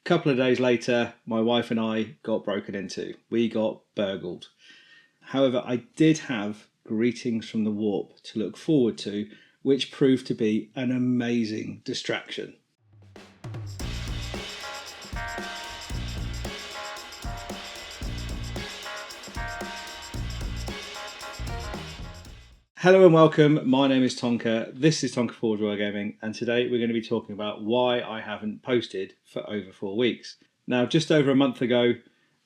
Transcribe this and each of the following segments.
A couple of days later, my wife and I got broken into. We got burgled. However, I did have Greetings from the Warp to look forward to, which proved to be an amazing distraction. Hello and welcome, my name is Tonka, this is Tonka Forge Wargaming, and today we're going to be talking about why I haven't posted for over 4 weeks. Now, just over a month ago,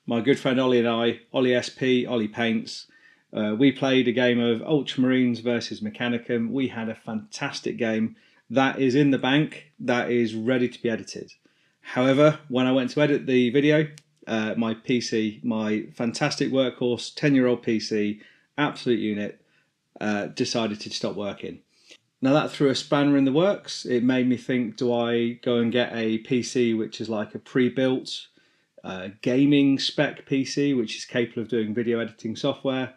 my good friend Ollie and I, Ollie SP, Ollie Paints, we played a game of Ultramarines versus Mechanicum. We had a fantastic game that is in the bank, that is ready to be edited. However, when I went to edit the video, my PC, my fantastic workhorse, 10-year-old PC, absolute unit, decided to stop working. Now that threw a spanner in the works. It made me think, do I go and get a PC which is like a pre-built gaming spec PC which is capable of doing video editing software?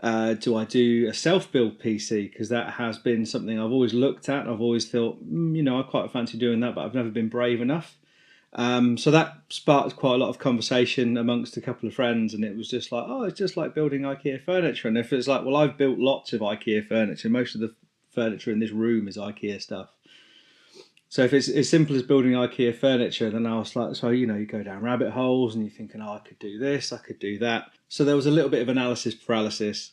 Do I do a self-build PC? Because that has been something I've always looked at. I've always thought, I quite fancy doing that, but I've never been brave enough. So that sparked quite a lot of conversation amongst a couple of friends, and it was just like, it's just like building IKEA furniture. And if it's like, well, I've built lots of IKEA furniture. Most of the furniture in this room is IKEA stuff. So if it's as simple as building IKEA furniture, then I was like, you go down rabbit holes and you're thinking, I could do this, I could do that. So there was a little bit of analysis paralysis.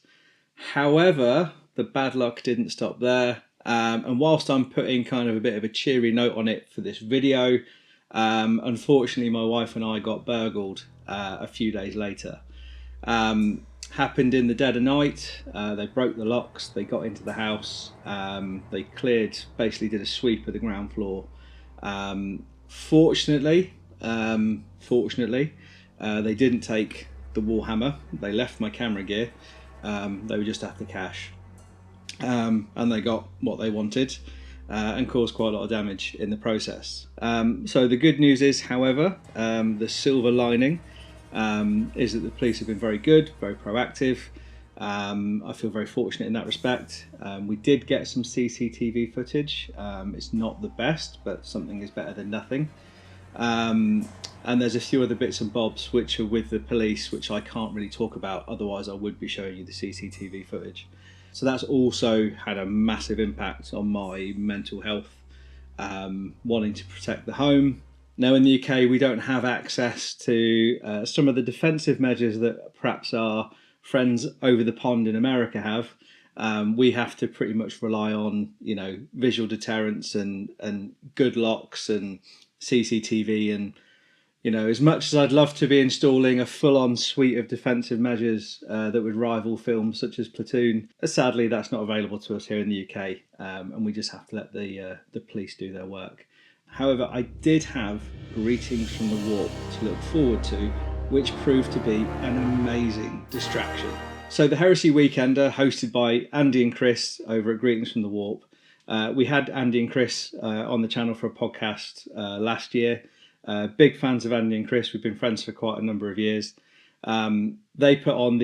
However, the bad luck didn't stop there. And whilst I'm putting kind of a bit of a cheery note on it for this video, unfortunately, my wife and I got burgled a few days later. Happened in the dead of night. They broke the locks. They got into the house. They basically did a sweep of the ground floor. Fortunately, they didn't take the Warhammer. They left my camera gear. They were just after cash. And they got what they wanted. And caused quite a lot of damage in the process. So the good news is, however, the silver lining is that the police have been very good, very proactive. I feel very fortunate in that respect. We did get some CCTV footage. It's not the best, but something is better than nothing. And there's a few other bits and bobs which are with the police, which I can't really talk about, otherwise I would be showing you the CCTV footage. So that's also had a massive impact on my mental health, wanting to protect the home. Now in the UK, we don't have access to some of the defensive measures that perhaps our friends over the pond in America have. We have to pretty much rely on, visual deterrence and good locks and CCTV. And, as much as I'd love to be installing a full-on suite of defensive measures that would rival films such as Platoon, sadly that's not available to us here in the UK, and we just have to let the police do their work. However, I did have Greetings from the Warp to look forward to, which proved to be an amazing distraction. So the Heresy Weekender, hosted by Andy and Chris over at Greetings from the Warp. We had Andy and Chris on the channel for a podcast last year. Big fans of Andy and Chris. We've been friends for quite a number of years. They put on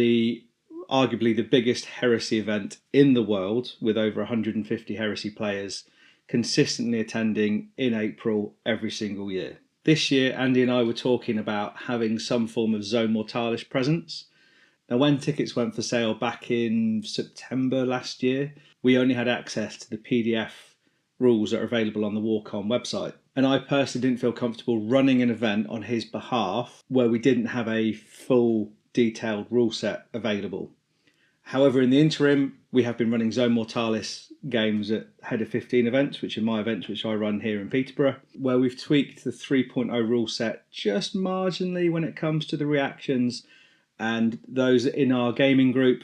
arguably the biggest heresy event in the world, with over 150 heresy players consistently attending in April every single year. This year, Andy and I were talking about having some form of Zone Mortalis presence. Now, when tickets went for sale back in September last year, we only had access to the PDF rules that are available on the Warcom website. And I personally didn't feel comfortable running an event on his behalf where we didn't have a full detailed rule set available. However, in the interim, we have been running Zone Mortalis games at Head of 15 events, which are my events which I run here in Peterborough, where we've tweaked the 3.0 rule set just marginally when it comes to the reactions. And those in our gaming group,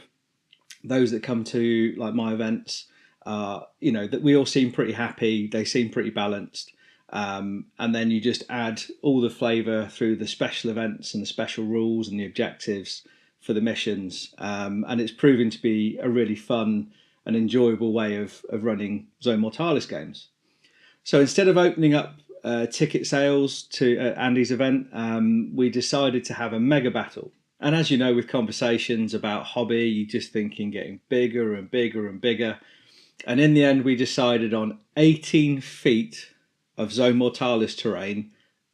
those that come to like my events, that we all seem pretty happy. They seem pretty balanced. And then you just add all the flavour through the special events and the special rules and the objectives for the missions. And it's proven to be a really fun and enjoyable way of running Zone Mortalis games. So instead of opening up ticket sales to Andy's event, we decided to have a mega battle. And as you know, with conversations about hobby, you're just thinking getting bigger and bigger and bigger. And in the end, we decided on 18 feet of Zone Mortalis terrain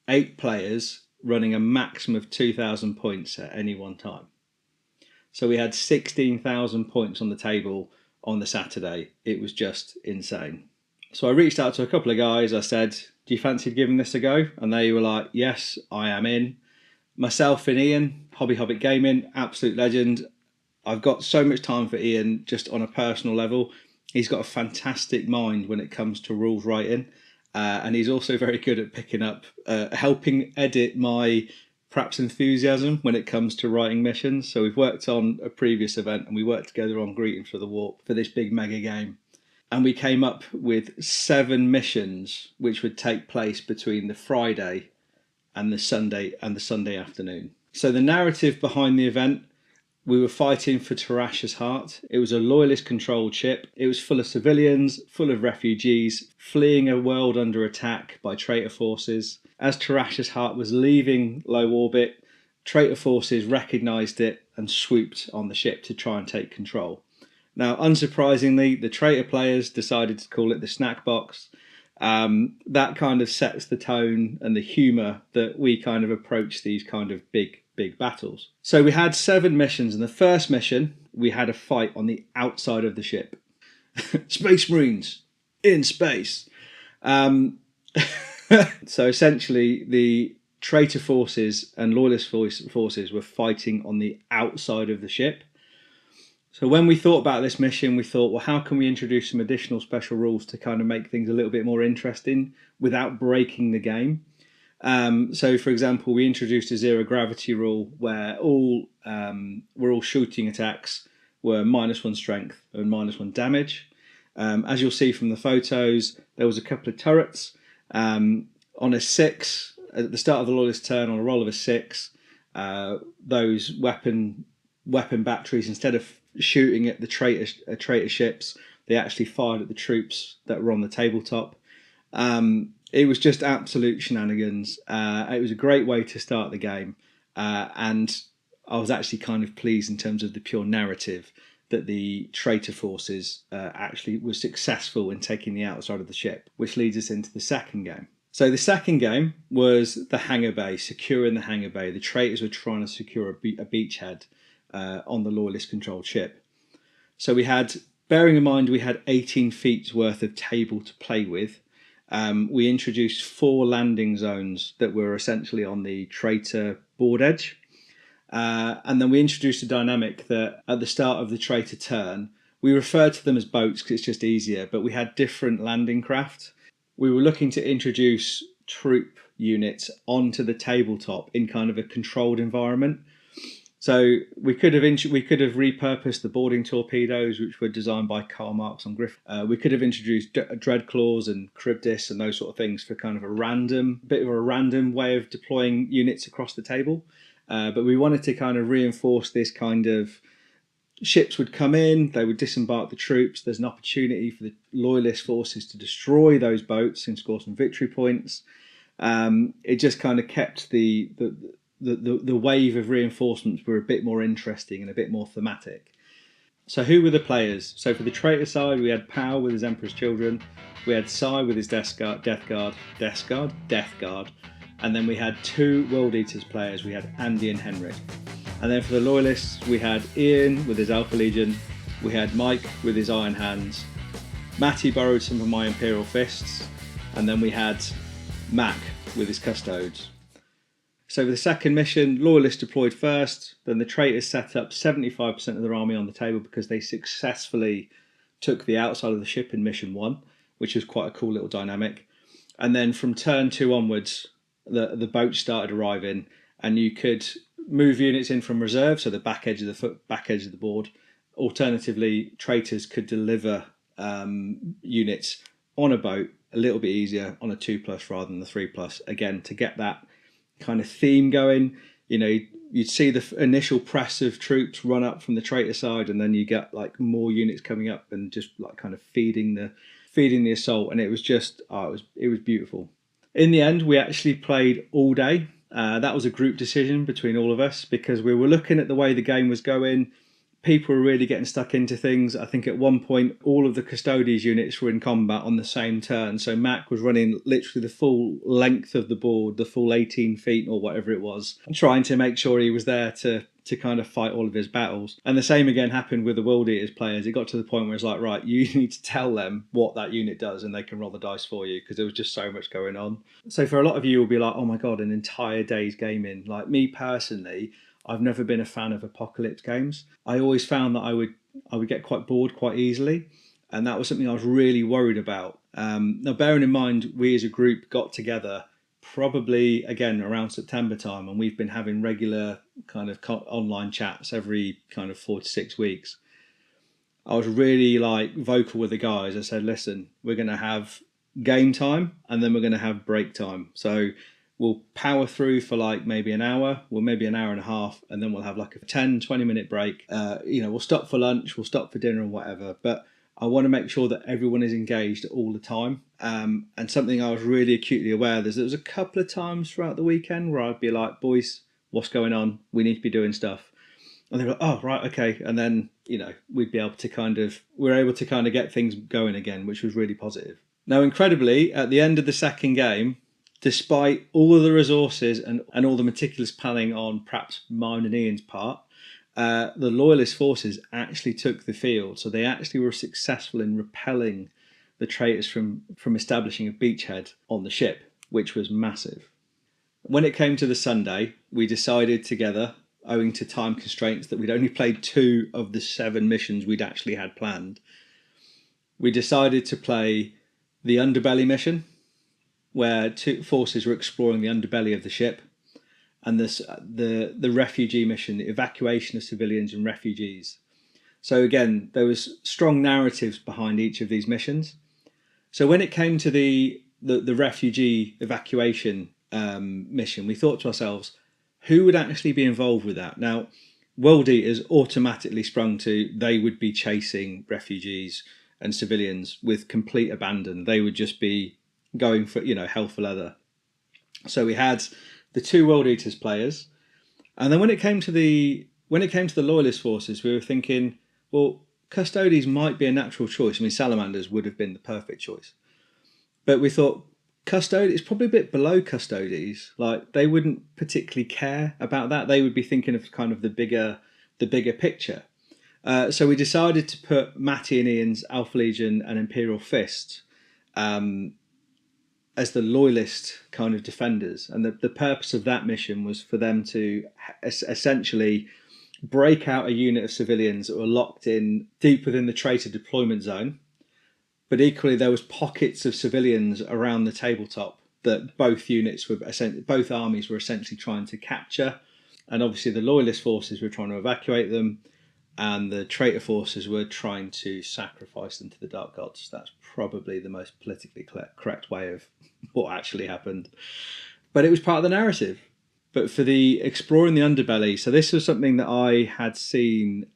8 players running a maximum of 2,000 points at any one time. So we had 16,000 points on the table on the Saturday. It was just insane. So I reached out to a couple of guys. I said, do you fancy giving this a go? And they were like, yes, I am in. Myself and Ian, Hobby Hobbit Gaming, absolute legend. I've got so much time for Ian just on a personal level. He's got a fantastic mind when it comes to rules writing. And he's also very good at picking up, helping edit my perhaps enthusiasm when it comes to writing missions. So we've worked on a previous event and we worked together on Greetings for the Warp for this big mega game. And we came up with 7 missions which would take place between the Friday and the Sunday afternoon. So the narrative behind the event, we were fighting for Tarash's heart. It was a loyalist controlled ship. It was full of civilians, full of refugees, fleeing a world under attack by traitor forces. As Tarash's heart was leaving low orbit, traitor forces recognised it and swooped on the ship to try and take control. Now, unsurprisingly, the traitor players decided to call it the snack box. That kind of sets the tone and the humour that we kind of approach these kind of big battles. So we had 7 missions, and the first mission, we had a fight on the outside of the ship. Space Marines in space. So essentially, the traitor forces and loyalist forces were fighting on the outside of the ship. So when we thought about this mission, we thought, well, how can we introduce some additional special rules to kind of make things a little bit more interesting without breaking the game? So, for example, we introduced a zero gravity rule where all shooting attacks were -1 strength and -1 damage. As you'll see from the photos, there was a couple of turrets. On a 6, at the start of the loyalist turn, on a roll of a 6, those weapon batteries, instead of shooting at the traitor ships, they actually fired at the troops that were on the tabletop. It was just absolute shenanigans. It was a great way to start the game, and I was actually kind of pleased in terms of the pure narrative that the traitor forces actually were successful in taking the outside of the ship, which leads us into the second game. So the second game was the hangar bay, securing the hangar bay. The traitors were trying to secure a beachhead on the loyalist controlled ship. So we had, bearing in mind we had 18 feet worth of table to play with, we introduced 4 landing zones that were essentially on the traitor board edge. And then we introduced a dynamic that at the start of the traitor turn, we referred to them as boats because it's just easier, but we had different landing craft. We were looking to introduce troop units onto the tabletop in kind of a controlled environment. So we could have repurposed the boarding torpedoes, which were designed by Karl Marx on Griffin. We could have introduced Dreadclaws and Cryptis and those sort of things for kind of a random way of deploying units across the table. But we wanted to kind of reinforce this kind of ships would come in, they would disembark the troops. There's an opportunity for the loyalist forces to destroy those boats and score some victory points. It just kind of kept the wave of reinforcements were a bit more interesting and a bit more thematic. So who were the players? So for the traitor side, we had Pow with his Emperor's Children, we had Sai with his Death Guard, and then we had 2 World Eaters players. We had Andy and Henrik. And then for the loyalists, we had Ian with his Alpha Legion, we had Mike with his Iron Hands, Matty borrowed some of my Imperial Fists, and then we had Mac with his Custodes. So for the second mission, loyalists deployed first, then the traitors set up 75% of their army on the table because they successfully took the outside of the ship in mission 1, which was quite a cool little dynamic. And then from turn 2 onwards, the boats started arriving, and you could move units in from reserve, so the back edge of the board. Alternatively, traitors could deliver units on a boat a little bit easier on a 2+ rather than the 3+. Again, to get that kind of theme going, you know, you'd see the initial press of troops run up from the traitor side, and then you get like more units coming up and just like kind of feeding the assault, and it was just it was beautiful. In the end, we actually played all day. That was a group decision between all of us because we were looking at the way the game was going. people were really getting stuck into things. I think at one point all of the Custodes units were in combat on the same turn. So Mac was running literally the full length of the board, the full 18 feet or whatever it was, trying to make sure he was there to kind of fight all of his battles. And the same again happened with the World Eaters players. It got to the point where it's like, right, you need to tell them what that unit does and they can roll the dice for you, because there was just so much going on. So for a lot of you, will be like, oh my God, an entire day's gaming. Like me personally, I've never been a fan of apocalypse games. I always found that I would get quite bored quite easily, and that was something I was really worried about. Now, bearing in mind, we as a group got together probably again around September time, and we've been having regular kind of online chats every kind of 4 to 6 weeks. I was really like vocal with the guys. I said, listen, we're going to have game time and then we're going to have break time. So we'll power through for like maybe an hour, well, maybe an hour and a half, and then we'll have like a 10-20 minute break. We'll stop for lunch, we'll stop for dinner and whatever. But I want to make sure that everyone is engaged all the time. And something I was really acutely aware of is there was a couple of times throughout the weekend where I'd be like, boys, what's going on? We need to be doing stuff. And they were like, oh, right, okay. And then, we'd be able to we're able to kind of get things going again, which was really positive. Now, incredibly, at the end of the second game, despite all of the resources and all the meticulous planning on perhaps mine and Ian's part, the Loyalist forces actually took the field. So they actually were successful in repelling the traitors from establishing a beachhead on the ship, which was massive. When it came to the Sunday, we decided together, owing to time constraints, that we'd only played 2 of the 7 missions we'd actually had planned. We decided to play the Underbelly mission, where 2 forces were exploring the underbelly of the ship, and the refugee mission, the evacuation of civilians and refugees. So again, there was strong narratives behind each of these missions. So when it came to the refugee evacuation mission, we thought to ourselves, who would actually be involved with that? Now, World Eaters automatically sprung to they would be chasing refugees and civilians with complete abandon. They would just be going for hell for leather. So we had the 2 World Eaters players, and then when it came to the Loyalist forces, we were thinking, well, Custodes might be a natural choice. I mean, Salamanders would have been the perfect choice, but we thought Custodes is probably a bit below Custodes. Like, they wouldn't particularly care about that. They would be thinking of kind of the bigger picture. So we decided to put Matty and Ian's Alpha Legion and Imperial Fist as the Loyalist kind of defenders. And the purpose of that mission was for them to essentially break out a unit of civilians that were locked in deep within the traitor deployment zone. But equally, there was pockets of civilians around the tabletop that both armies were essentially trying to capture. And obviously the Loyalist forces were trying to evacuate them, and the traitor forces were trying to sacrifice them to the Dark Gods. That's probably the most politically correct way of what actually happened. But it was part of the narrative. But for the exploring the underbelly, so this was something that I had seen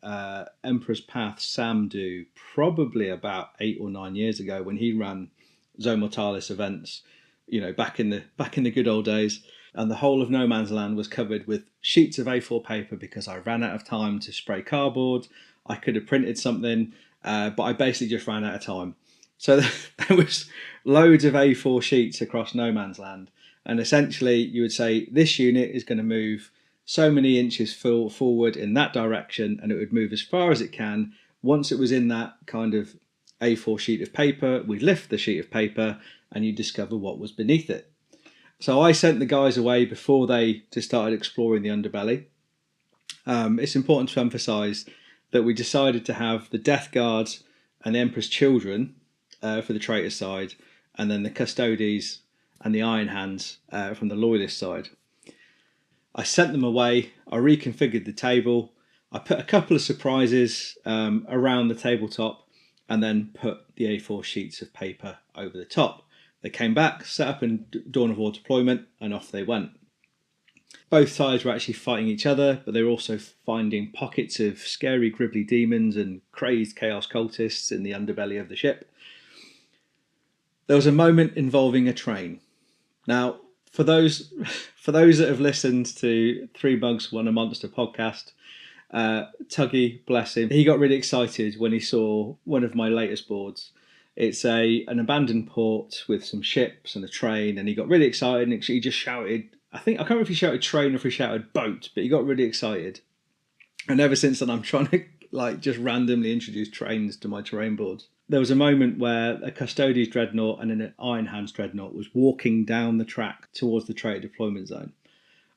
Emperor's Path Sam do probably about 8 or 9 years ago when he ran Zone Mortalis events, back in the good old days. And the whole of No Man's Land was covered with sheets of A4 paper because I ran out of time to spray cardboard. I could have printed something, but I basically just ran out of time. So there was loads of A4 sheets across No Man's Land. And essentially you would say this unit is going to move so many inches forward in that direction, and it would move as far as it can. Once it was in that kind of A4 sheet of paper, we'd lift the sheet of paper and you'd discover what was beneath it. So I sent the guys away before they just started exploring the underbelly. It's important to emphasise that we decided to have the Death Guards and the Emperor's Children for the traitor side, and then the Custodes and the Iron Hands from the Loyalist side. I sent them away, I reconfigured the table, I put a couple of surprises around the tabletop, and then put the A4 sheets of paper over the top. They came back, set up in Dawn of War deployment, and off they went. Both sides were actually fighting each other, but they were also finding pockets of scary, gribbly demons and crazed chaos cultists in the underbelly of the ship. There was a moment involving a train. Now, for those that have listened to 3 Bugs, 1 a Monster podcast, Tuggy, bless him, he got really excited when he saw one of my latest boards. It's an abandoned port with some ships and a train, and he got really excited and he just shouted, I can't remember if he shouted train or if he shouted boat, but he got really excited. And ever since then, I'm trying to like just randomly introduce trains to my terrain boards. There was a moment where a Custodes dreadnought and an Iron Hands dreadnought was walking down the track towards the traitor deployment zone.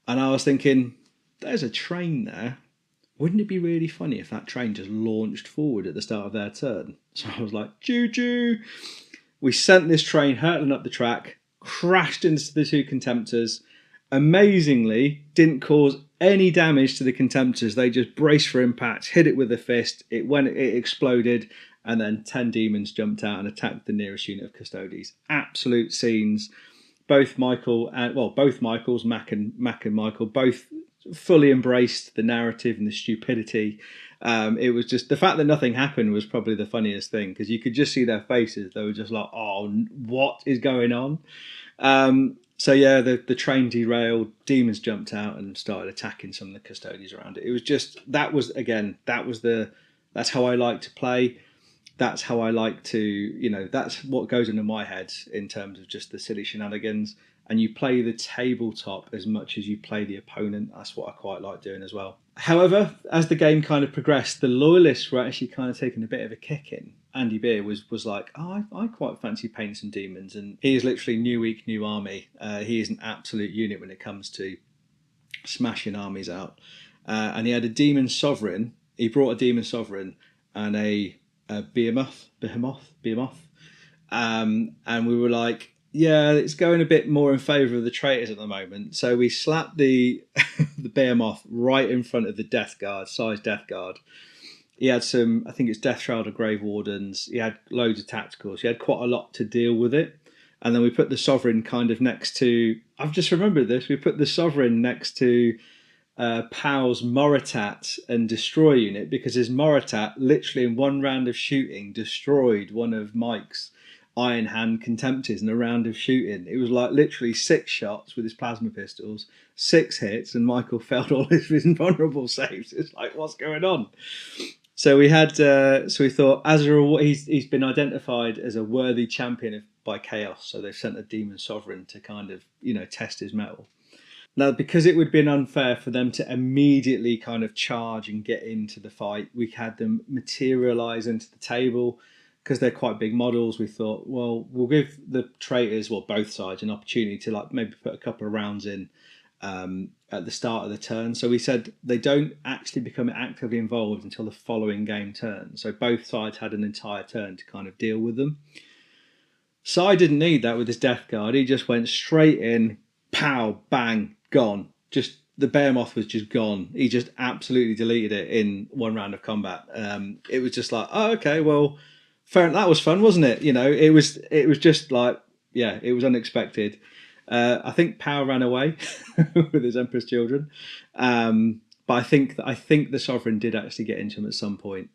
And I was thinking, there's a train there. Wouldn't it be really funny if that train just launched forward at the start of their turn? So I was like, choo-choo. We sent this train hurtling up the track, crashed into the two Contemptors. Amazingly, didn't cause any damage to the Contemptors. They just braced for impact, hit it with a fist. It exploded, and then 10 demons jumped out and attacked the nearest unit of Custodes. Absolute scenes. Both Michaels, Mac and Michael, both fully embraced the narrative and the stupidity. It was just the fact that nothing happened was probably the funniest thing, because you could just see their faces. They were just like, "Oh, what is going on?" So yeah, the train derailed. Demons jumped out and started attacking some of the Custodes around it. It was just that's how I like to play. That's how I like to, that's what goes into my head in terms of just the silly shenanigans. And you play the tabletop as much as you play the opponent. That's what I quite like doing as well. However, as the game kind of progressed, the loyalists were actually kind of taking a bit of a kick in. Andy Beer was like, oh, I quite fancy painting some demons. And he is literally new week, new army. He is an absolute unit when it comes to smashing armies out. And he had a demon sovereign. He brought a demon sovereign and a behemoth. And we were like, yeah, it's going a bit more in favour of the traitors at the moment. So we slapped the behemoth right in front of the Death Guard, size Death Guard. He had some, I think it's Death Shroud or Grave Wardens. He had loads of tacticals. He had quite a lot to deal with it. And then we put the Sovereign kind of next to, I've just remembered this, we put the Sovereign next to Powell's Moritat and Destroy unit, because his Moritat literally in one round of shooting destroyed one of Mike's Iron Hand Contemptors in a round of shooting. It was like literally 6 shots with his plasma pistols, 6 hits, and Michael failed all his invulnerable saves. It's like, what's going on? So we had, so we thought, as a reward, he's been identified as a worthy champion by Chaos. So they've sent a Demon Sovereign to kind of, test his mettle. Now, because it would have been unfair for them to immediately kind of charge and get into the fight, we had them materialise into the table. Because they're quite big models, we thought, well, we'll give the traitors, both sides, an opportunity to like maybe put a couple of rounds in at the start of the turn. So we said they don't actually become actively involved until the following game turn. So both sides had an entire turn to kind of deal with them. So I didn't need that with his Death Guard. He just went straight in, pow, bang, gone. Just the behemoth was just gone. He just absolutely deleted it in one round of combat. It was just like, oh, okay, well, fair. That was fun, wasn't it? It was just like, yeah, it was unexpected. I think Power ran away with his Emperor's Children, but I think the Sovereign did actually get into him at some point.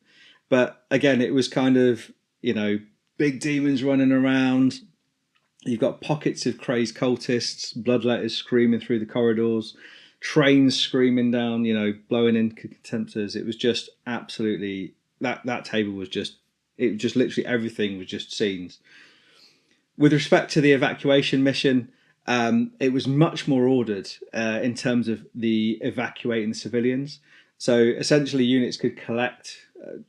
But again, it was kind of big demons running around. You've got pockets of crazed cultists, bloodletters screaming through the corridors, trains screaming down, blowing in Contemptors. It was just absolutely that table was just. It was just literally everything was just scenes. With respect to the evacuation mission, it was much more ordered in terms of the evacuating the civilians. So essentially units could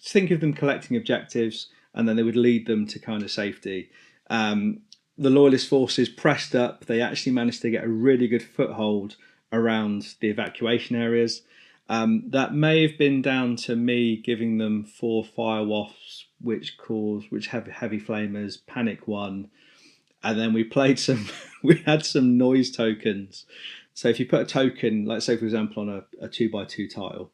think of them collecting objectives, and then they would lead them to kind of safety. The Loyalist forces pressed up. They actually managed to get a really good foothold around the evacuation areas. That may have been down to me giving them 4 fire wasps, which have heavy flamers, panic 1, and then we played we had some noise tokens. So if you put a token, like say for example on a 2x2 tile,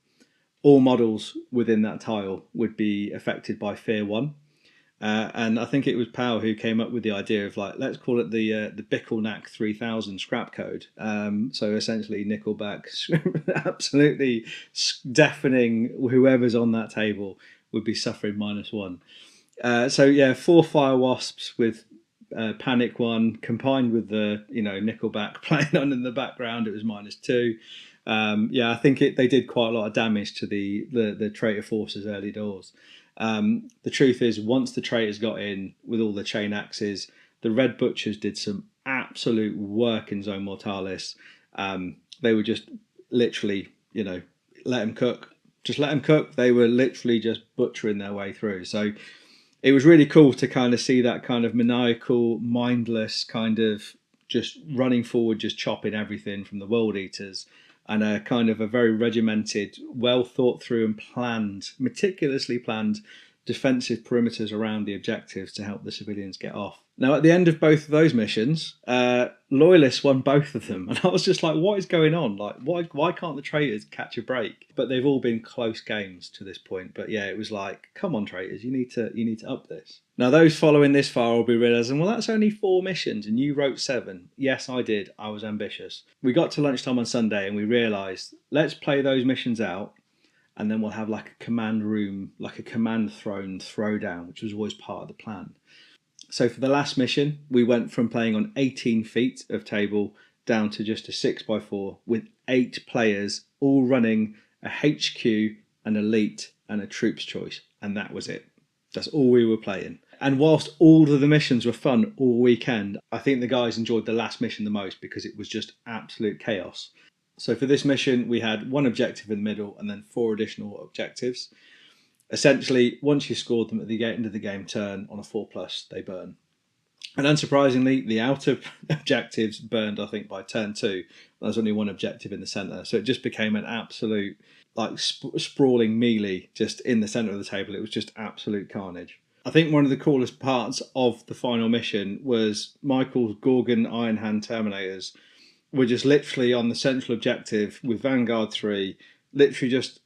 all models within that tile would be affected by Fear 1. And I think it was Powell who came up with the idea of like, let's call it the Bickelknack 3000 scrap code. So essentially Nickelback absolutely deafening whoever's on that table would be suffering -1. So yeah, 4 fire wasps with Panic one, combined with the Nickelback playing on in the background, it was -2. Yeah, I think they did quite a lot of damage to the traitor forces early doors. The truth is, once the traitors got in with all the chain axes, the Red Butchers did some absolute work in Zone Mortalis. They were just literally, let them cook. Just let them cook. They were literally just butchering their way through. So it was really cool to kind of see that kind of maniacal, mindless kind of just running forward, just chopping everything from the World Eaters, and a kind of a very regimented, well thought through and planned, meticulously planned defensive perimeters around the objectives to help the civilians get off. Now, at the end of both of those missions, Loyalists won both of them, and I was just like, what is going on? Like, why can't the traitors catch a break? But they've all been close games to this point. But yeah, it was like, come on, traitors, you need to up this. Now, those following this far will be realising, well, that's only 4 missions, and you wrote 7. Yes, I did. I was ambitious. We got to lunchtime on Sunday, and we realised, let's play those missions out, and then we'll have like a command room, like a command throne throwdown, which was always part of the plan. So for the last mission, we went from playing on 18 feet of table down to just a 6x4 with 8 players, all running a HQ, an elite, and a troops choice. And that was it. That's all we were playing. And whilst all of the missions were fun all weekend, I think the guys enjoyed the last mission the most because it was just absolute chaos. So for this mission, we had 1 objective in the middle and then 4 additional objectives. Essentially, once you scored them at the end of the game turn on a 4+, they burn. And unsurprisingly, the outer objectives burned, I think, by turn 2. There's only 1 objective in the centre. So it just became an absolute, like, sprawling melee just in the centre of the table. It was just absolute carnage. I think one of the coolest parts of the final mission was Michael's Gorgon Iron Hand Terminators were just literally on the central objective with Vanguard 3, literally just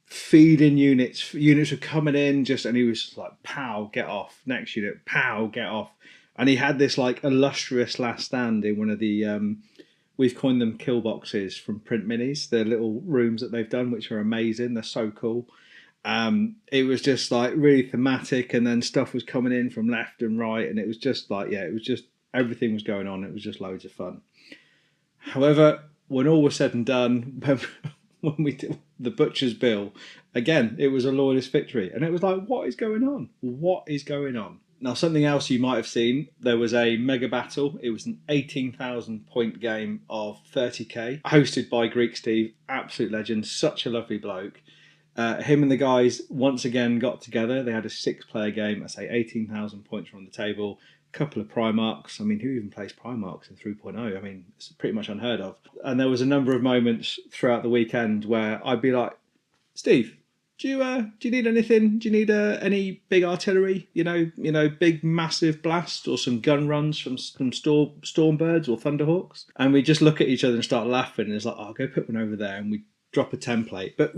feeding units. Units were coming in, and he was just like, pow, get off. Next unit, pow, get off. And he had this like illustrious last stand in one of the, we've coined them kill boxes from Print Minis. They're little rooms that they've done, which are amazing. They're so cool. It was just like really thematic, and then stuff was coming in from left and right, and it was just like, yeah, it was just, everything was going on. It was just loads of fun. However, when all was said and done, when we did the Butcher's Bill, again, it was a Loyalist victory. And it was like, what is going on? What is going on? Now, something else you might have seen, there was a mega battle. It was an 18,000 point game of 30k, hosted by Greek Steve, absolute legend, such a lovely bloke. Him and the guys once again got together. They had a 6-player game. I say 18,000 points were on the table. Couple of Primarchs. I mean, who even plays Primarchs in 3.0? I mean, it's pretty much unheard of. And there was a number of moments throughout the weekend where I'd be like, Steve, do you need anything? Do you need any big artillery? Big massive blast or some gun runs from Stormbirds or Thunderhawks? And we just look at each other and start laughing. And it's like, I'll go put one over there, and we drop a template. But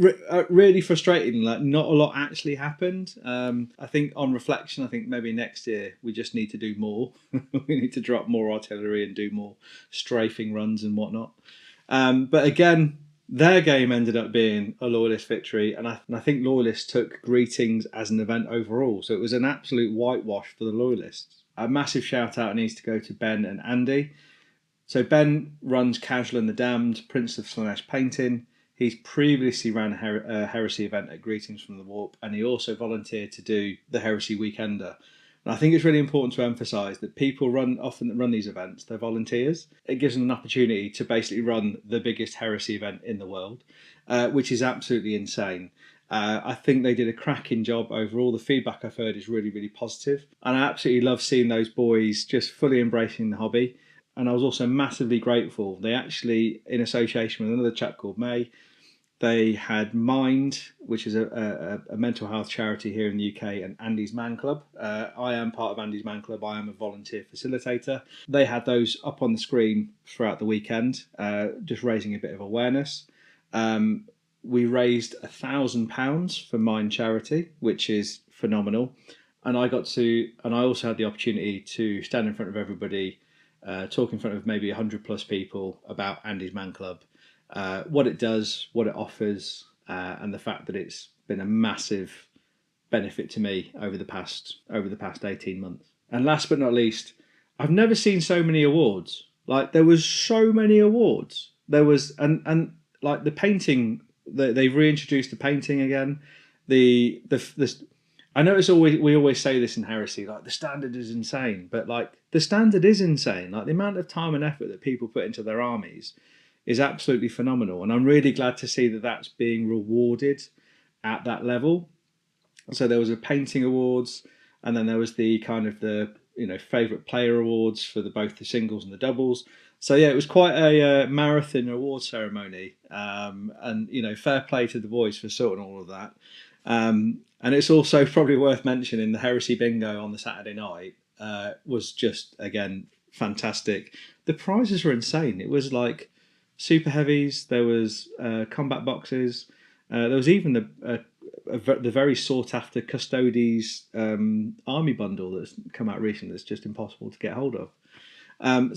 really frustrating, like not a lot actually happened. I think on reflection, I think maybe next year we just need to do more. We need to drop more artillery and do more strafing runs and whatnot. But again, their game ended up being a Loyalist victory, and I think Loyalists took Greetings as an event overall. So it was an absolute whitewash for the Loyalists. A massive shout out needs to go to Ben and Andy. So Ben runs Casual and the Damned, Prince of Slanesh Painting. He's previously ran a Heresy event at Greetings from the Warp, and he also volunteered to do the Heresy Weekender. And I think it's really important to emphasise that people often run these events, they're volunteers. It gives them an opportunity to basically run the biggest Heresy event in the world, which is absolutely insane. I think they did a cracking job overall. The feedback I've heard is really, really positive. And I absolutely love seeing those boys just fully embracing the hobby. And I was also massively grateful. They actually, in association with another chap called May, they had Mind, which is a mental health charity here in the UK, and Andy's Man Club. I am part of Andy's Man Club. I am a volunteer facilitator. They had those up on the screen throughout the weekend, just raising a bit of awareness. We raised £1,000 for Mind charity, which is phenomenal. And I also had the opportunity to stand in front of everybody, talk in front of maybe 100+ people about Andy's Man Club. What it does, what it offers, and the fact that it's been a massive benefit to me over the past 18 months. And last but not least, I've never seen so many awards. Like, there was so many awards. There was, and like the painting, they've reintroduced the painting again. The I know we always say this in Heresy, like the standard is insane, but like the standard is insane. Like the amount of time and effort that people put into their armies is absolutely phenomenal, and I'm really glad to see that that's being rewarded at that level. So there was a painting awards, and then there was the kind of the favourite player awards for both the singles and the doubles. So yeah, it was quite a marathon award ceremony, and fair play to the boys for sorting all of that. And it's also probably worth mentioning the Heresy Bingo on the Saturday night was just, again, fantastic. The prizes were insane. It was like super heavies, there was combat boxes, there was even the very sought after Custodes army bundle that's come out recently that's just impossible to get hold of.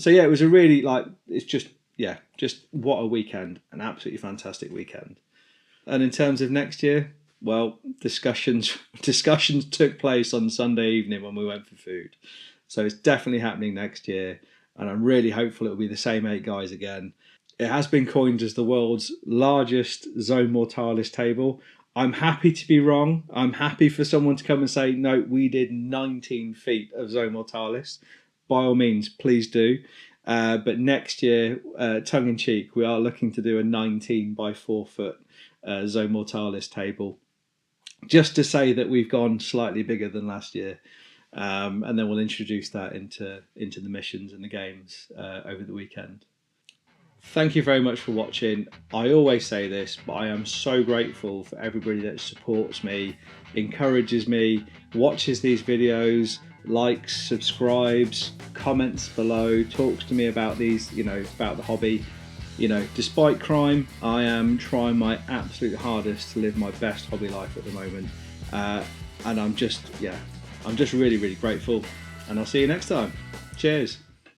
So yeah, it was a really it's just what a weekend, an absolutely fantastic weekend. And in terms of next year, well, discussions took place on Sunday evening when we went for food. So it's definitely happening next year, and I'm really hopeful it'll be the same 8 guys again. It has been coined as the world's largest Zone Mortalis table. I'm happy to be wrong. I'm happy for someone to come and say, no, we did 19 feet of Zone Mortalis. By all means, please do. But next year, tongue in cheek, we are looking to do a 19 by 4 foot Zone Mortalis table, just to say that we've gone slightly bigger than last year. And then we'll introduce that into the missions and the games over the weekend. Thank you very much for watching. I always say this, but I am so grateful for everybody that supports me, encourages me, watches these videos, likes, subscribes, comments below, talks to me about these, about the hobby. Despite crime, I am trying my absolute hardest to live my best hobby life at the moment. And I'm just really, really grateful. And I'll see you next time. Cheers.